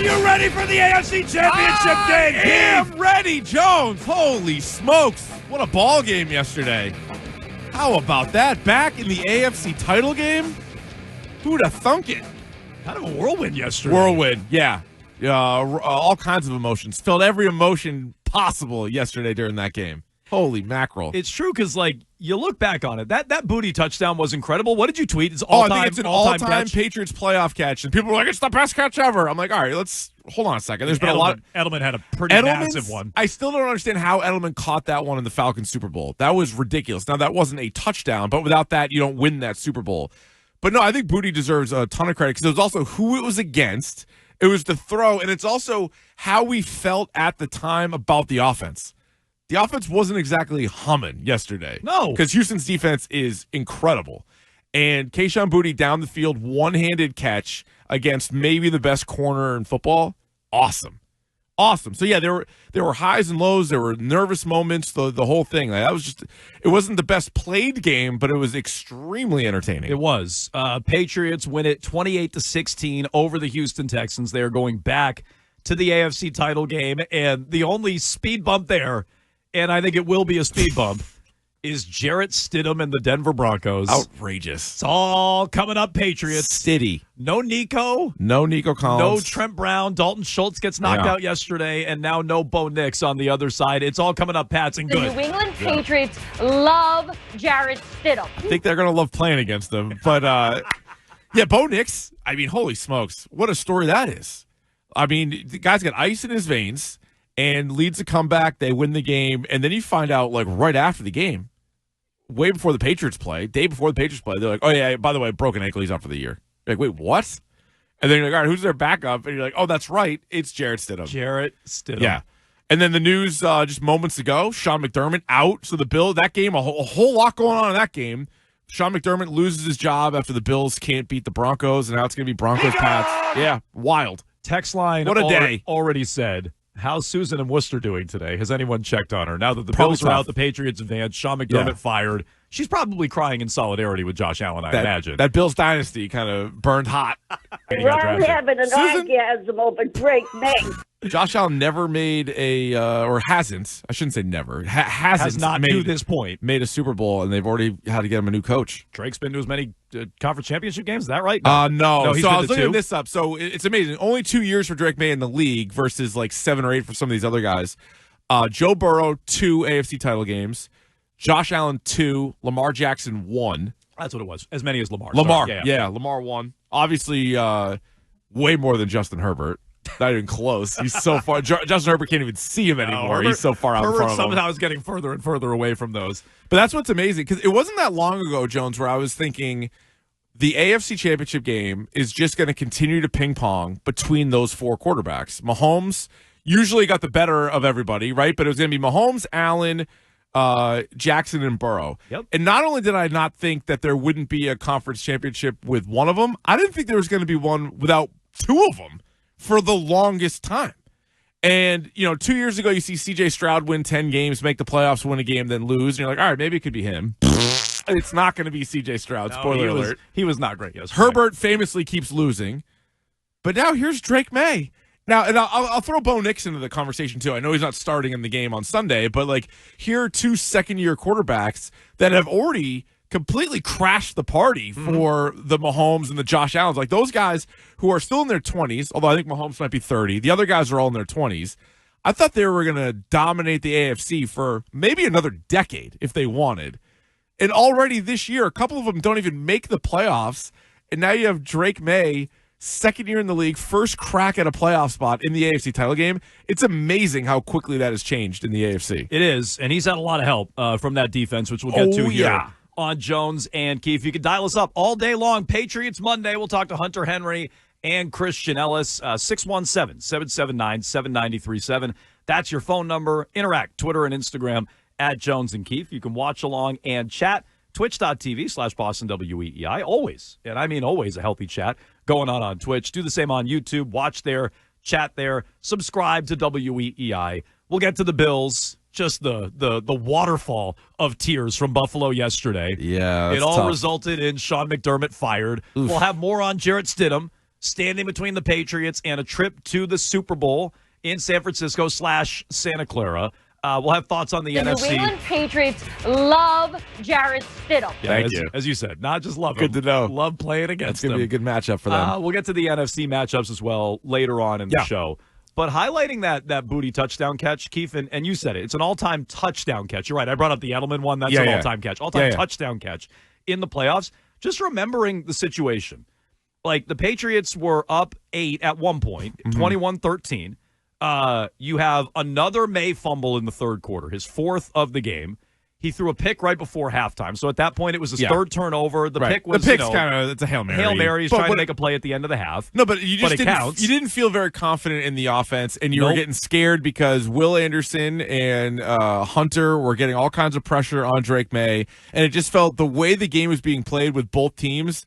you ready for the AFC Championship game? I am ready, Jones. Holy smokes. What a ball game yesterday. How about that? Back in the AFC title game? Who'd have thunk it? Kind of a whirlwind yesterday. Whirlwind, yeah. All kinds of emotions. Felt every emotion possible yesterday during that game. Holy mackerel. It's true because, you look back on it. That booty touchdown was incredible. What did you tweet? It's all-time, I think it's an all-time catch? Patriots playoff catch. And people were like, it's the best catch ever. I'm like, all right, let's hold on a second. There's been a lot. Edelman had a pretty massive one. I still don't understand how Edelman caught that one in the Falcons Super Bowl. That was ridiculous. Now, that wasn't a touchdown, but without that, you don't win that Super Bowl. But no, I think Booty deserves a ton of credit because it was also who it was against. It was the throw, and it's also how we felt at the time about the offense. The offense wasn't exactly humming yesterday. No. Because Houston's defense is incredible. And Kayshon Boutte down the field, one-handed catch against maybe the best corner in football. Awesome. Awesome. So, yeah, there were highs and lows. There were nervous moments, the whole thing. That was just – it wasn't the best played game, but it was extremely entertaining. It was. Patriots win it 28-16 over the Houston Texans. They are going back to the AFC title game, and the only speed bump there – and I think it will be a speed bump, is Jarrett Stidham and the Denver Broncos. Outrageous. It's all coming up, Patriots. Stiddy. No Nico. No Nico Collins. No Trent Brown. Dalton Schultz gets knocked out yesterday, and now no Bo Nix on the other side. It's all coming up, Pats, and good. The New England Patriots love Jarrett Stidham. I think they're going to love playing against them. But, Bo Nix, I mean, holy smokes. What a story that is. I mean, the guy's got ice in his veins. And leads a comeback, they win the game, and then you find out, right after the game, way before the Patriots play, day before the Patriots play, they're like, oh, yeah, by the way, broken ankle, he's out for the year. You're like, wait, what? And then you're like, all right, who's their backup? And you're like, oh, that's right, it's Jarrett Stidham. Jarrett Stidham. Yeah. And then the news just moments ago, Sean McDermott out. So the Bills, that game, a whole lot going on in that game. Sean McDermott loses his job after the Bills can't beat the Broncos, and now it's going to be Broncos-Pats. Yeah, wild. Text line what a day. Already said. How's Susan and Worcester doing today? Has anyone checked on her? Now that the Bills are out, the Patriots advanced, Sean McDermott fired. She's probably crying in solidarity with Josh Allen, I imagine. That Bills dynasty kind of burned hot. Ron having an orgasm over Drake May. Josh Allen never made or hasn't, I shouldn't say never, has not to this point made a Super Bowl, and they've already had to get him a new coach. Drake's been to as many conference championship games, is that right? No. He's so I was been to looking 2. this up. So it's amazing. Only 2 years for Drake May in the league versus 7 or 8 for some of these other guys. Joe Burrow, 2 AFC title games. Josh Allen, 2. Lamar Jackson, 1. That's what it was. As many as Lamar. Yeah, Lamar 1. Obviously, way more than Justin Herbert. Not even close. He's so far. Justin Herbert can't even see him anymore. He's so far out in front of him. Somehow is getting further and further away from those. But that's what's amazing, because it wasn't that long ago, Jones, where I was thinking the AFC Championship game is just going to continue to ping pong between those 4 quarterbacks. Mahomes usually got the better of everybody, right? But it was going to be Mahomes, Allen, Jackson, and Burrow. Yep. And not only did I not think that there wouldn't be a conference championship with one of them, I didn't think there was going to be one without 2 of them for the longest time. And, 2 years ago, you see C.J. Stroud win 10 games, make the playoffs, win a game, then lose. And you're like, all right, maybe it could be him. It's not going to be C.J. Stroud. No, Spoiler alert. He was not great yesterday. Herbert famously keeps losing. But now here's Drake May. Now, and I'll throw Bo Nix into the conversation, too. I know he's not starting in the game on Sunday, but, here are 2 second-year quarterbacks that have already completely crashed the party for the Mahomes and the Josh Allens. Those guys who are still in their 20s, although I think Mahomes might be 30. The other guys are all in their 20s. I thought they were going to dominate the AFC for maybe another decade if they wanted. And already this year, a couple of them don't even make the playoffs. And now you have Drake May, second year in the league, first crack at a playoff spot in the AFC title game. It's amazing how quickly that has changed in the AFC. It is, and he's had a lot of help from that defense, which we'll get to here on Jones and Keefe. You can dial us up all day long. Patriots Monday. We'll talk to Hunter Henry and Christian Ellis. 617-779-7937. That's your phone number. Interact, Twitter and Instagram at Jones and Keefe. You can watch along and chat. Twitch.tv/Boston WEEI. Always, and I mean always, a healthy chat going on Twitch. Do the same on YouTube. Watch there, chat there, subscribe to WEEI. We'll get to the Bills. Just the waterfall of tears from Buffalo yesterday. Yeah, it all tough. resulted in Sean McDermott fired. Oof. We'll have more on Jarrett Stidham standing between the Patriots and a trip to the Super Bowl in San Francisco / Santa Clara. We'll have thoughts on the NFC. New England Patriots love Jarrett Stidham. Yeah, Thank you. As you said, not just love Good him. to know. Love playing against It's going to be a good matchup for them. We'll get to the NFC matchups as well later on in the show. But highlighting that Booty touchdown catch, Keefe, and you said it, it's an all-time touchdown catch. You're right. I brought up the Edelman one. That's an all-time catch. All-time touchdown catch in the playoffs. Just remembering the situation. Like, the Patriots were up 8 at one point, 21-13. You have another May fumble in the third quarter, his fourth of the game. He threw a pick right before halftime. So at that point, it was his third turnover. The pick was, the pick's kind of, it's a Hail Mary. Hail Mary. He's trying to make a play at the end of the half. No, but you just counts. You didn't feel very confident in the offense, and you were getting scared because Will Anderson and Hunter were getting all kinds of pressure on Drake May, and it just felt the way the game was being played with both teams,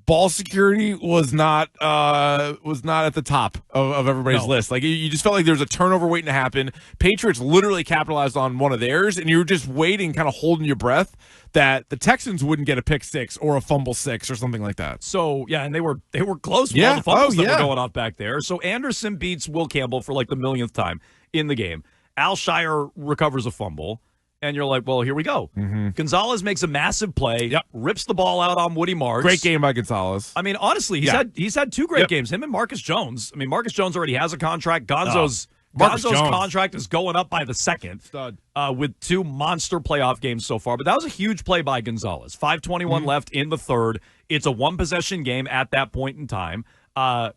ball security was not at the top of everybody's list. Like, you just felt like there was a turnover waiting to happen. Patriots literally capitalized on one of theirs, and you were just waiting, kind of holding your breath that the Texans wouldn't get a pick six or a fumble six or something like that. So, yeah, and they were close with all the fumbles that were going off back there. So Anderson beats Will Campbell for like the millionth time in the game. Al Shire recovers a fumble. And you're like, well, here we go. Gonzalez makes a massive play, rips the ball out on Woody Marks. Great game by Gonzalez. I mean, honestly, he's had two great games. Him and Marcus Jones. I mean, Marcus Jones already has a contract. Gonzo's contract is going up by the second. Stud. With two monster playoff games so far. But that was a huge play by Gonzalez. 5:21 left in the third. It's a one-possession game at that point in time.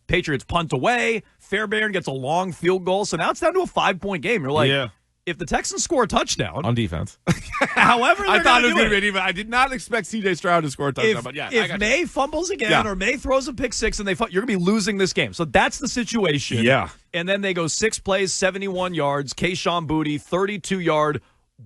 Patriots punt away. Fairbairn gets a long field goal. So now it's down to a 5-point game. You're like, if the Texans score a touchdown on defense, however, I thought it was going to be. I did not expect C.J. Stroud to score a touchdown. But if May fumbles again or May throws a pick six and you're going to be losing this game. So that's the situation. Yeah. And then they go 6 plays, 71 yards. Kayshon Boutte, 32-yard.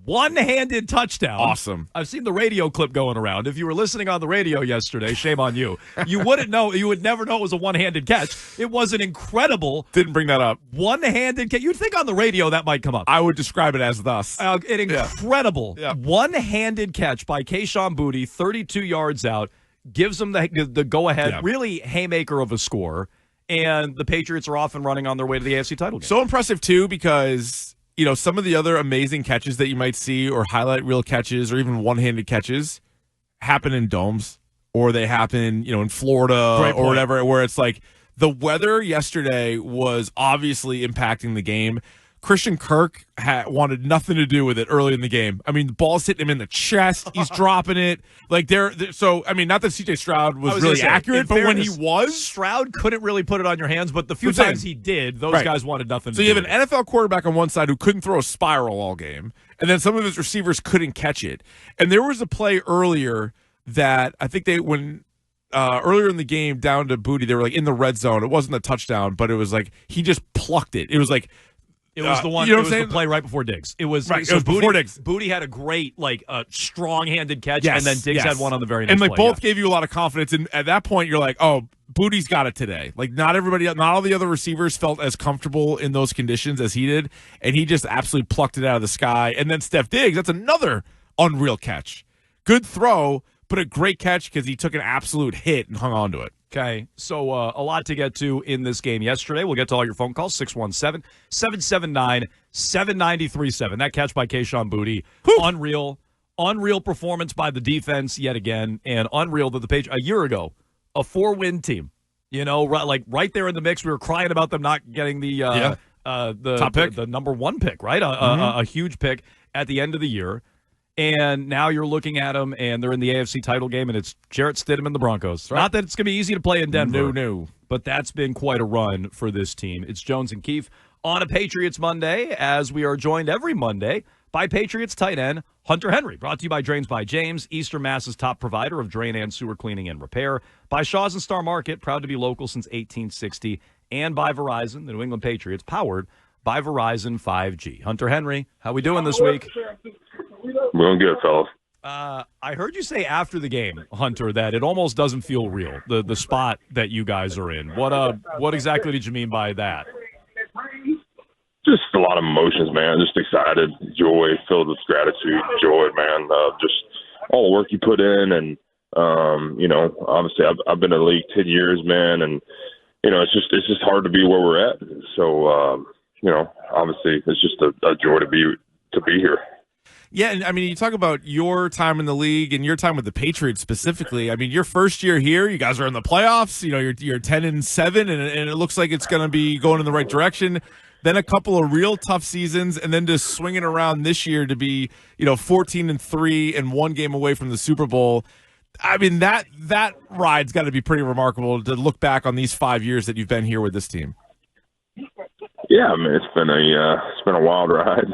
One-handed touchdown. Awesome. I've seen the radio clip going around. If you were listening on the radio yesterday, shame on you. You wouldn't know. You would never know it was a one-handed catch. It was an incredible. Didn't bring that up. One-handed catch. You'd think on the radio that might come up. I would describe it as thus. An incredible one-handed catch by Kayshon Boutte, 32 yards out, gives them the go-ahead, really haymaker of a score, and the Patriots are off and running on their way to the AFC title game. So impressive, too, because some of the other amazing catches that you might see or highlight reel catches or even one-handed catches happen in domes or they happen, in Florida or whatever, where it's like the weather yesterday was obviously impacting the game. Christian Kirk wanted nothing to do with it early in the game. I mean, the ball's hitting him in the chest. He's dropping it. Like, so, I mean, not that C.J. Stroud was really accurate, but when he was. Stroud couldn't really put it on your hands, but the few times he did, those guys wanted nothing to do with it. So you have an NFL quarterback on one side who couldn't throw a spiral all game, and then some of his receivers couldn't catch it. And there was a play earlier that I think earlier in the game down to Boutte, they were like in the red zone. It wasn't a touchdown, but it was like he just plucked it. It was like. It was the one. It was the play right before Diggs. It was right. So it was before Diggs. Boutte had a great, strong-handed catch, and then Diggs had one on the very next play. And both gave you a lot of confidence. And at that point, you're like, oh, Boutte's got it today. Like, not all the other receivers felt as comfortable in those conditions as he did, and he just absolutely plucked it out of the sky. And then Steph Diggs, that's another unreal catch. Good throw, but a great catch because he took an absolute hit and hung on to it. Okay, so a lot to get to in this game yesterday. We'll get to all your phone calls, 617-779-7937. That catch by Kayshon Boutte, unreal performance by the defense yet again, and unreal that the Patriots, a year ago, a 4-win team, right there in the mix. We were crying about them not getting the top pick, the number one pick, right? A huge pick at the end of the year. And now you're looking at them, and they're in the AFC title game, and it's Jarrett Stidham and the Broncos. Right. Not that it's going to be easy to play in Denver. No. But that's been quite a run for this team. It's Jones and Keefe on a Patriots Monday, as we are joined every Monday by Patriots tight end Hunter Henry. Brought to you by Drains by James, Eastern Mass's top provider of drain and sewer cleaning and repair. By Shaw's and Star Market, proud to be local since 1860. And by Verizon, the New England Patriots, powered by Verizon 5G. Hunter Henry, how we doing this week? We're doing good, fellas. I heard you say after the game, Hunter, that it almost doesn't feel real, the spot that you guys are in. What exactly did you mean by that? Just a lot of emotions, man. Just excited, joy, filled with gratitude, joy, man. Just all the work you put in, and obviously I've been in the league 10 years, man, and it's just hard to be where we're at. So, obviously it's just a joy to be here. Yeah, and I mean, you talk about your time in the league and your time with the Patriots specifically. I mean, your first year here, you guys are in the playoffs. You're 10-7, and it looks like it's going to be going in the right direction. Then a couple of real tough seasons, and then just swinging around this year to be 14-3 and one game away from the Super Bowl. I mean, that ride's got to be pretty remarkable to look back on these 5 years that you've been here with this team. Yeah, I mean, it's been a wild ride,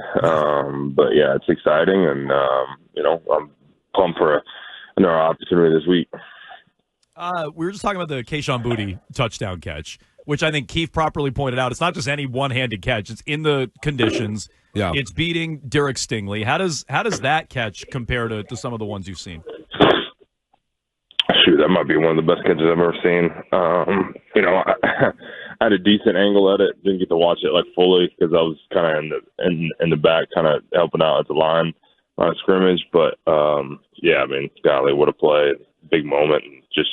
but yeah, it's exciting, and I'm pumped for another opportunity this week. We were just talking about the Kayshon Boutte touchdown catch, which I think Keefe properly pointed out. It's not just any one-handed catch; it's in the conditions. Yeah, it's beating Derek Stingley. How does that catch compare to some of the ones you've seen? Shoot, that might be one of the best catches I've ever seen. I had a decent angle at it. Didn't get to watch it fully because I was kind of in the back, kind of helping out at the line of scrimmage. But yeah, I mean, golly, what a play! Big moment, and just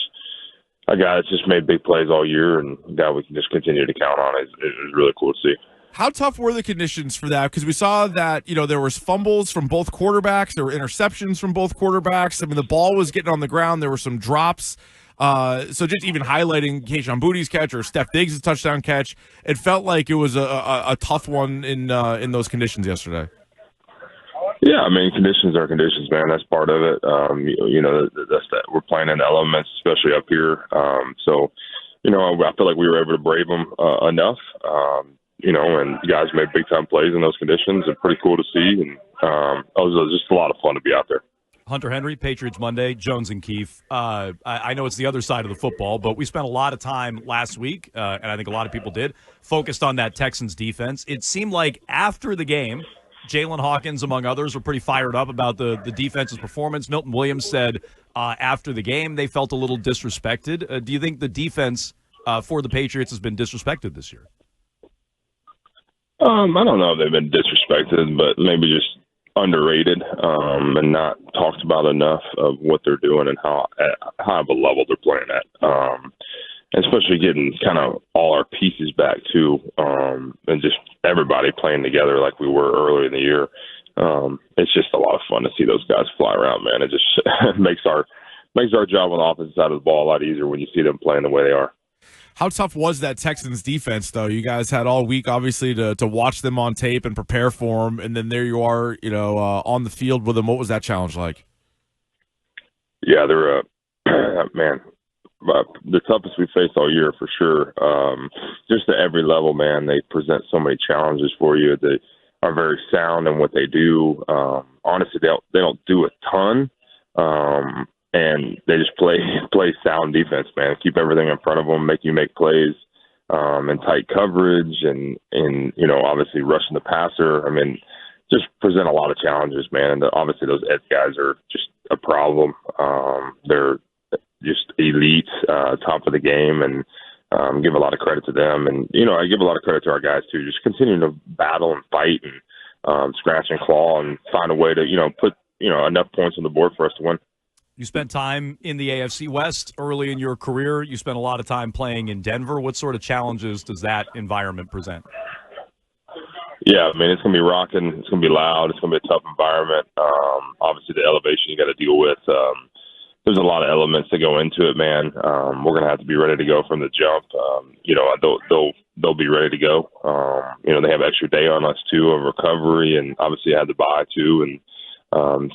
a guy that's just made big plays all year, and a guy we can just continue to count on. It was really cool to see. How tough were the conditions for that? Because we saw that, there was fumbles from both quarterbacks. There were interceptions from both quarterbacks. I mean, the ball was getting on the ground. There were some drops. So just even highlighting Kayshon Boutte's catch or Steph Diggs' touchdown catch, it felt like it was a tough one in those conditions yesterday. Yeah, I mean, conditions are conditions, man. That's part of it. That's that we're playing in elements, especially up here. So, I feel like we were able to brave them enough. And guys made big time plays in those conditions. It's pretty cool to see, and it was just a lot of fun to be out there. Hunter Henry, Patriots Monday, Jones and Keefe. I know it's the other side of the football, but we spent a lot of time last week, and I think a lot of people did, focused on that Texans defense. It seemed like after the game, Jalen Hawkins, among others, were pretty fired up about the defense's performance. Milton Williams said after the game they felt a little disrespected. Do you think the defense for the Patriots has been disrespected this year? I don't know if they've been disrespected, but maybe just underrated and not talked about enough of what they're doing and how of a level they're playing at. And especially getting kind of all our pieces back too, and just everybody playing together like we were earlier in the year. It's just a lot of fun to see those guys fly around, man. It just makes our job on the offensive side of the ball a lot easier when you see them playing the way they are. How tough was that Texans defense, though? You guys had all week, obviously, to watch them on tape and prepare for them, and then there you are, on the field with them. What was that challenge like? Yeah, they're man, the toughest we faced all year for sure. Just at every level, man, they present so many challenges for you. They are very sound in what they do. Honestly, they don't do a ton. And they just play sound defense, man. Keep everything in front of them, make you make plays, and tight coverage, and obviously rushing the passer. I mean, just present a lot of challenges, man. And obviously those edge guys are just a problem. They're just elite, top of the game, and give a lot of credit to them. And I give a lot of credit to our guys too, just continuing to battle and fight and scratch and claw and find a way to put enough points on the board for us to win. You spent time in the AFC West early in your career. You spent a lot of time playing in Denver. What sort of challenges does that environment present? Yeah, I mean, it's going to be rocking. It's going to be loud. It's going to be a tough environment. Obviously, the elevation you got to deal with. There's a lot of elements that go into it, man. We're going to have to be ready to go from the jump. They'll be ready to go. They have extra day on us, too, of recovery, and obviously had the bye, too, and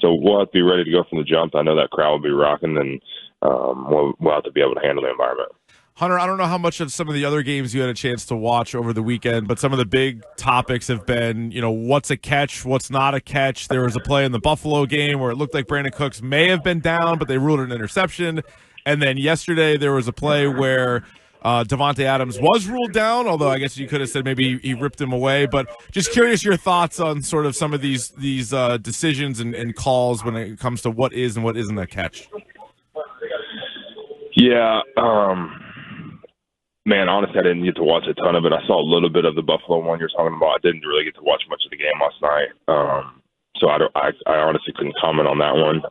so we'll have to be ready to go from the jump. I know that crowd will be rocking, and we'll have to be able to handle the environment. Hunter, I don't know how much of some of the other games you had a chance to watch over the weekend, but some of the big topics have been, what's a catch, what's not a catch. There was a play in the Buffalo game where it looked like Brandon Cooks may have been down, but they ruled it an interception. And then yesterday there was a play where Davante Adams was ruled down, although I guess you could have said maybe he ripped him away. But just curious your thoughts on sort of some of these decisions and calls when it comes to what is and what isn't a catch. Yeah, man, honestly, I didn't get to watch a ton of it. I saw a little bit of the Buffalo one you're talking about. I didn't really get to watch much of the game last night. So I honestly couldn't comment on that one.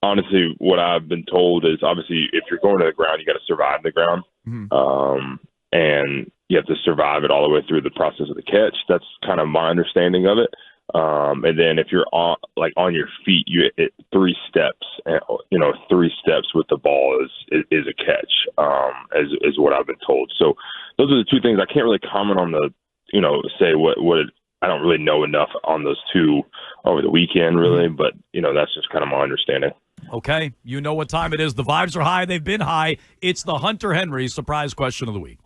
Honestly, what I've been told is obviously if you're going to the ground, you got to survive the ground. and you have to survive it all the way through the process of the catch. That's kind of my understanding of it. And then if you're on your feet, 3 steps, 3 steps with the ball is a catch, is what I've been told. So those are the 2 things. I can't really comment on say what I don't really know enough on those 2 over the weekend, really, but that's just kind of my understanding. Okay, you know what time it is. The vibes are high. They've been high. It's the Hunter Henry surprise question of the week.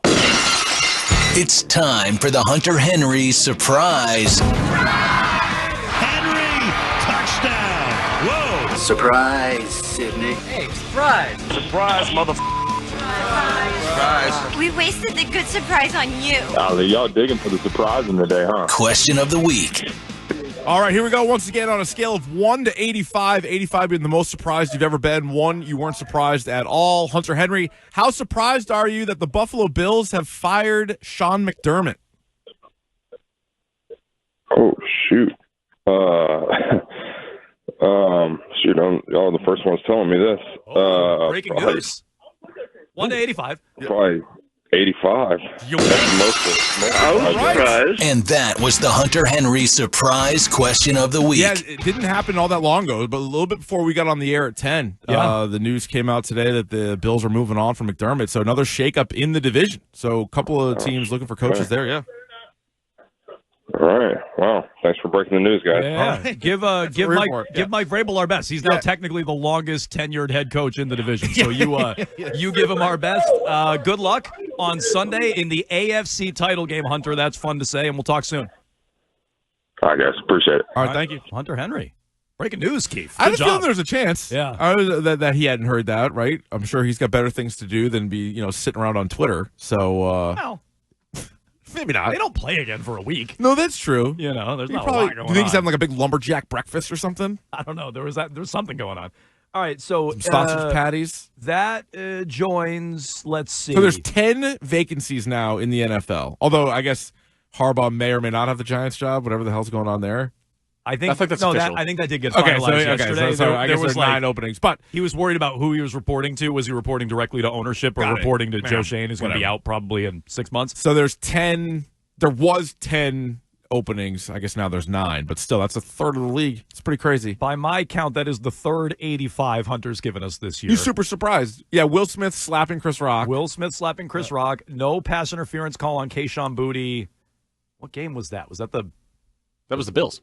It's time for the Hunter Henry surprise. Henry, touchdown. Whoa. Surprise, Sydney. Hey, surprise. Surprise, Surprise. We wasted the good surprise on you. Y'all digging for the surprise in the day, huh? Question of the week. All right, here we go. Once again, on a scale of 1 to 85, 85 being the most surprised you've ever been, 1, you weren't surprised at all. Hunter Henry, how surprised are you that the Buffalo Bills have fired Sean McDermott? Oh, shoot. Y'all the first ones telling me this. Breaking news. 1 to 85. Probably 85. You And that was the Hunter Henry surprise question of the week. Yeah, it didn't happen all that long ago, but a little bit before we got on the air at 10, the news came out today that the Bills are moving on from McDermott. So another shakeup in the division. So a couple of teams looking for coaches there, yeah. All right. Well, thanks for breaking the news, guys. Yeah. Right. Give Mike Vrabel our best. He's now technically the longest tenured head coach in the division. So you give him our best. Good luck on Sunday in the AFC title game, Hunter. That's fun to say, and we'll talk soon. All right, guys. Appreciate it. All right, thank you. Hunter Henry. Breaking news, Keefe. I Good had a job. feeling there's a chance. Yeah. That he hadn't heard that, right? I'm sure he's got better things to do than be, sitting around on Twitter. So, Well, maybe not. they don't play again for a week. No, that's true. There's not a lot Do going you think he's on. having like a big lumberjack breakfast or something? I don't know. There was something going on. All right, so Some sausage patties? that joins. Let's see. So there's 10 vacancies now in the NFL. Although I guess Harbaugh may or may not have the Giants job, whatever the hell's going on there. I think that's official. I think that did get Okay, finalized so yesterday. so I there guess was there's 9 openings. But he was worried about who he was reporting to. Was he reporting directly to ownership or Got it. reporting to Man, Joe Shane, who's going to be whatever. out probably in 6 months? so there's 10. There was 10 openings. I guess now there's 9. But still, that's a third of the league. It's pretty crazy. By my count, that is the third 85 Hunter's given us this year. You super surprised. Yeah, Will Smith slapping Chris Rock. Will Smith slapping Chris Rock. No pass interference call on Keyshawn Booty. What game was that? Was that the Bills.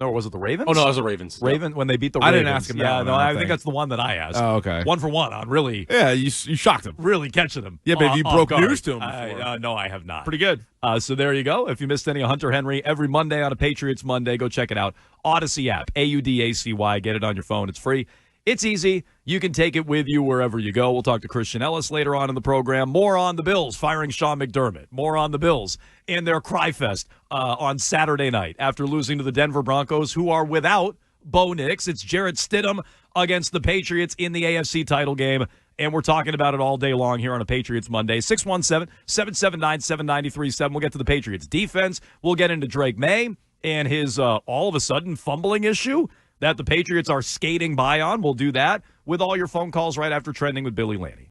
or was it the Ravens? Oh, no, it was the Ravens. Raven when they beat the I Ravens. didn't ask him that Yeah, one, no, I I don't think think. that's the one that I asked. Oh, okay. 1 for 1 on really Yeah, you shocked him. really catching him. Yeah, but off you broke guard. news to him before. No, I have not. Pretty good. So there you go. If you missed any of Hunter Henry, every Monday on a Patriots Monday, go check it out. Odyssey app, AUDACY. Get it on your phone. It's free. It's easy. You can take it with you wherever you go. We'll talk to Christian Ellis later on in the program. More on the Bills firing Sean McDermott. More on the Bills and their cry fest on Saturday night after losing to the Denver Broncos, who are without Bo Nix. It's Jarrett Stidham against the Patriots in the AFC title game. And we're talking about it all day long here on a Patriots Monday. 617-779-7937. We'll get to the Patriots defense. We'll get into Drake May and his all of a sudden fumbling issue that the Patriots are skating by on. We'll do that with all your phone calls right after Trending with Billy Lanny.